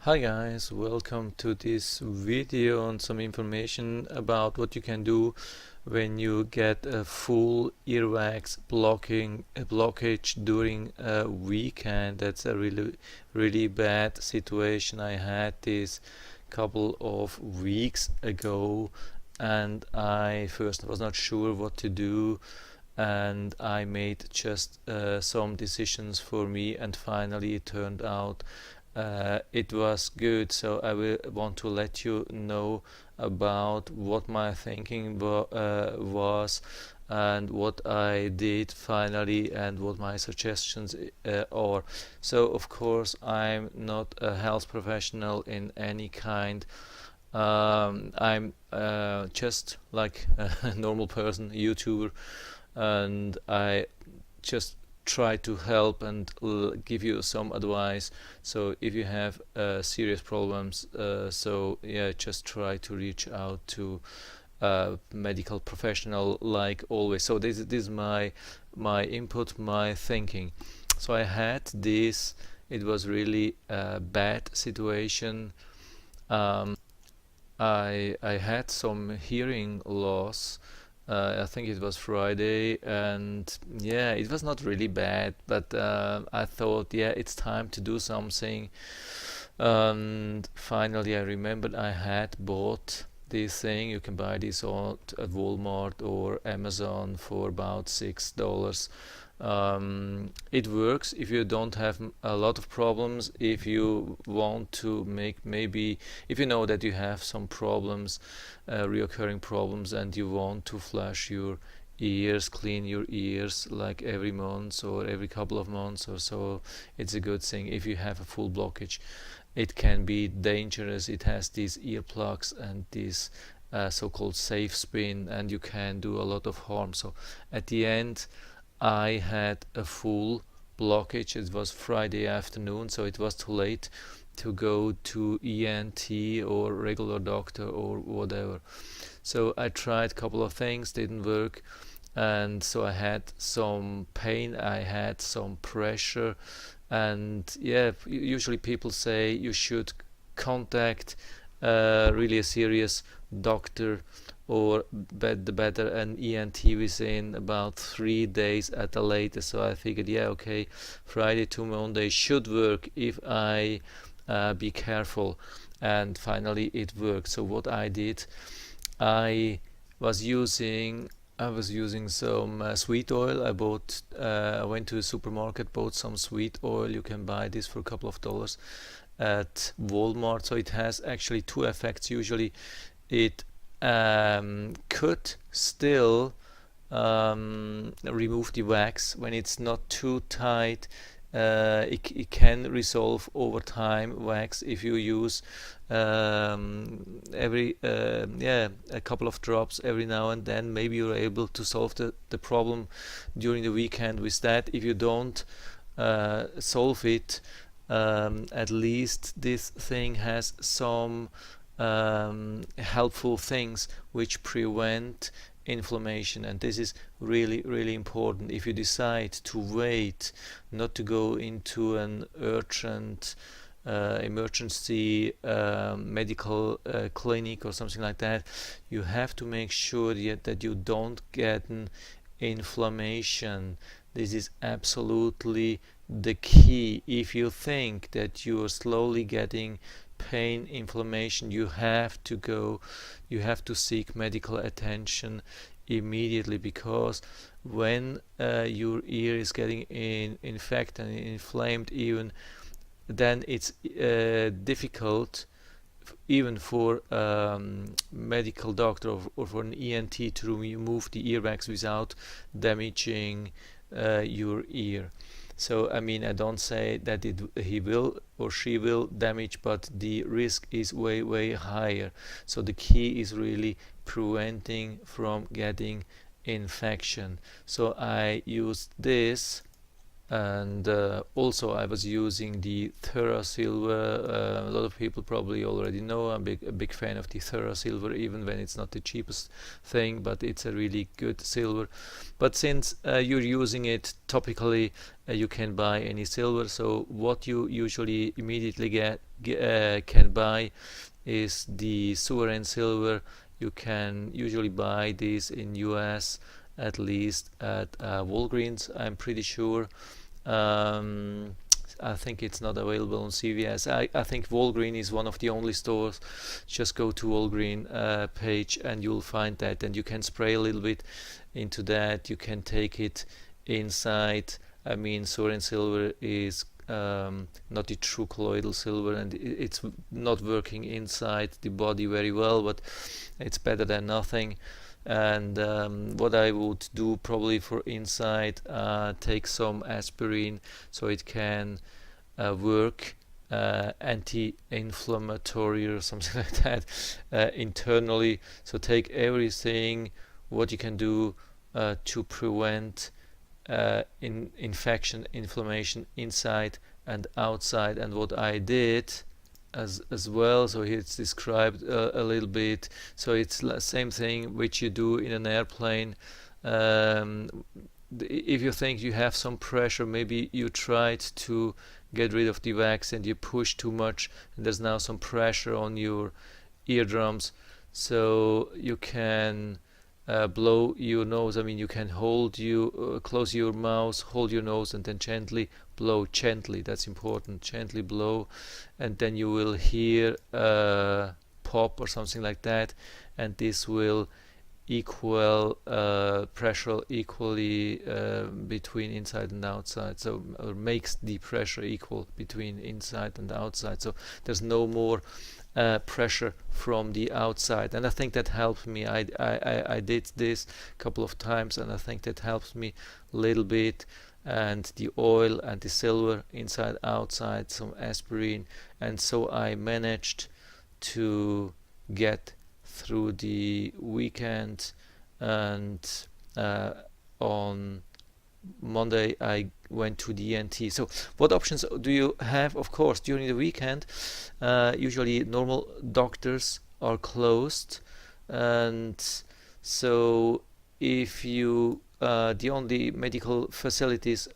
Hi guys, welcome to this video on some information about what you can do when you get a full earwax blockage during a weekend. That's a really bad situation. I had this couple of weeks ago, and I first was not sure what to do, and I made just some decisions for me, and finally it turned out it was good. So I will want to let you know about what my thinking was, and what I did finally, and what my suggestions are. So of course I'm not a health professional in any kind. I'm just like a normal person, YouTuber, and I just try to help and give you some advice. So if you have serious problems, so yeah, just try to reach out to a medical professional like always. So this is my input, my thinking. So I had this. It was really a bad situation. I had some hearing loss. I think it was Friday, and yeah, it was not really bad, but I thought, yeah, it's time to do something. And finally, I remembered I had bought this thing. You can buy this at Walmart or Amazon for about $6. It works if you don't have a lot of problems. If you want to make, maybe if you know that you have some problems, reoccurring problems, and you want to flush your ears, clean your ears like every month or every couple of months or so, it's a good thing. If you have a full blockage, it can be dangerous. It has these earplugs and this so-called safe spin, and you can do a lot of harm. So at the end, I had a full blockage. It was Friday afternoon, so it was too late to go to ENT or regular doctor or whatever. So I tried a couple of things, didn't work, and so I had some pain, I had some pressure, and yeah, usually people say you should contact really a serious doctor, or better an ENT within about 3 days at the latest. So I figured, yeah, okay, Friday to Monday should work if I be careful, and finally it worked. So what I did, I was using I was using some sweet oil. I went to the supermarket, bought some sweet oil. You can buy this for a couple of dollars at Walmart. So it has actually two effects. Usually it could still remove the wax when it's not too tight. It can resolve over time wax if you use every yeah, a couple of drops every now and then. Maybe you're able to solve the problem during the weekend with that. If you don't solve it, at least this thing has some helpful things which prevent inflammation, and this is really important. If you decide to wait, not to go into an urgent emergency medical clinic or something like that, you have to make sure that you don't get an inflammation. This is absolutely the key. If you think that you are slowly getting pain, inflammation, you have to seek medical attention immediately, because when your ear is getting infected and inflamed, even then it's difficult even for medical doctor or for an ENT to remove the earwax without damaging your ear. So I mean, I don't say that he will or she will damage, but the risk is way higher. So the key is really preventing from getting infection. So I used this And also I was using the Therasilver. A lot of people probably already know I'm a big fan of the Therasilver, even when it's not the cheapest thing, but it's a really good silver. But since you're using it topically, you can buy any silver. So what you usually immediately can buy is the Sovereign silver. You can usually buy this in US, at least at Walgreens, I'm pretty sure. um, I think it's not available on CVS. I think Walgreen is one of the only stores. Just go to Walgreen page and you'll find that, and you can spray a little bit into that. You can take it inside. I mean, Soren silver is not the true colloidal silver, and it's not working inside the body very well, but it's better than nothing. And what I would do probably for inside, take some aspirin so it can work anti-inflammatory or something like that internally. So take everything what you can do to prevent infection, inflammation inside and outside. And what I did as well, so here it's described a little bit. So it's the same thing which you do in an airplane. If you think you have some pressure, maybe you tried to get rid of the wax and you push too much, and there's now some pressure on your eardrums. So you can blow your nose. I mean, you can close your mouth, hold your nose, and then gently blow. Gently, that's important. Gently blow, and then you will hear a pop or something like that, and this will equal pressure equally between inside and outside. So makes the pressure equal between inside and outside. So there's no more pressure from the outside, and I think that helped me. I did this a couple of times, and I think that helps me a little bit. And the oil and the silver inside outside, some aspirin, and so I managed to get through the weekend. And on Monday I went to the ENT. So what options do you have? Of course, during the weekend usually normal doctors are closed, and so if you the only medical facilities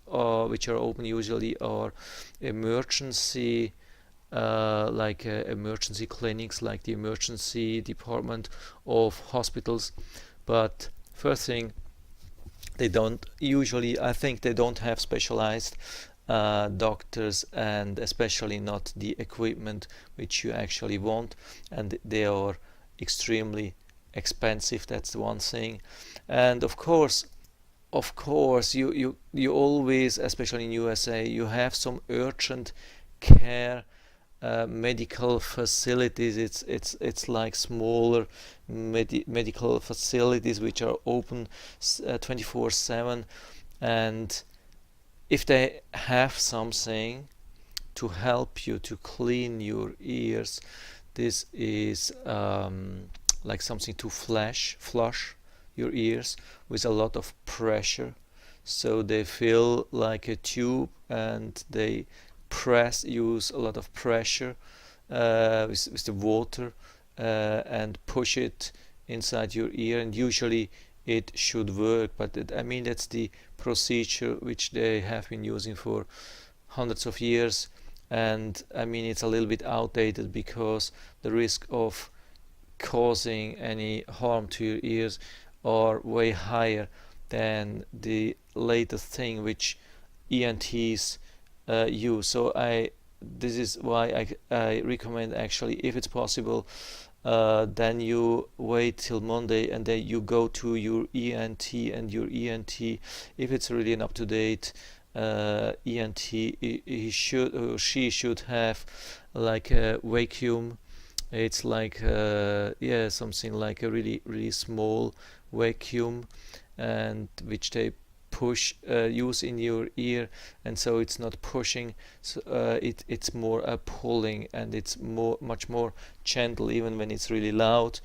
which are open usually are emergency emergency clinics, like the emergency department of hospitals. But first thing, they don't usually, I think they don't have specialized doctors, and especially not the equipment which you actually want, and they are extremely expensive. That's the one thing. And of course you always, especially in USA, you have some urgent care medical facilities. It's like smaller medical facilities which are open 24/7, and if they have something to help you to clean your ears, this is like something to flush your ears with a lot of pressure. So they feel like a tube, and they use a lot of pressure with the water and push it inside your ear, and usually it should work. But I mean, that's the procedure which they have been using for hundreds of years, and I mean, it's a little bit outdated because the risk of causing any harm to your ears are way higher than the latest thing which ENTs use. So this is why I recommend, actually, if it's possible, then you wait till Monday and then you go to your ENT, and your ENT, if it's really an up-to-date ENT, he should or she should have like a vacuum. It's like something like a really small vacuum, and which they use in your ear, and so it's not pushing, so it's more pulling, and it's much more gentle, even when it's really loud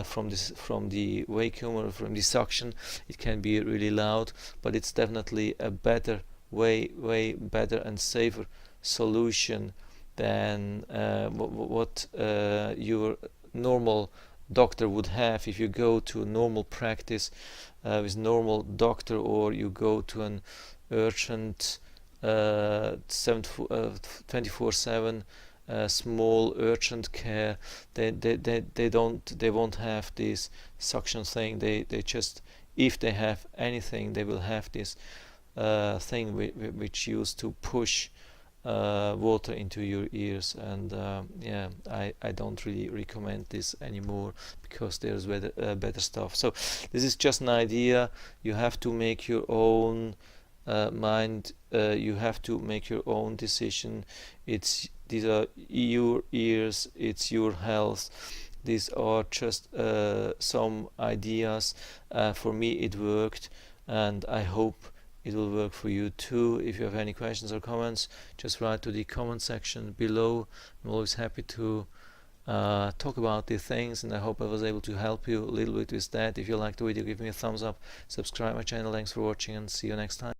from the vacuum or from the suction. It can be really loud, but it's definitely a better way better and safer solution than what your normal doctor would have if you go to a normal practice with normal doctor, or you go to an urgent 24/7 small urgent care. They won't have this suction thing. They just, if they have anything, they will have this thing which used to push water into your ears, and yeah, I don't really recommend this anymore because there's better stuff. So this is just an idea. You have to make your own mind. You have to make your own decision. These are your ears. It's your health. These are just some ideas. For me, it worked, and I hope it will work for you too. If you have any questions or comments, just write to the comment section below. I'm always happy to talk about these things, and I hope I was able to help you a little bit with that. If you liked the video, give me a thumbs up, subscribe my channel. Thanks for watching, and see you next time.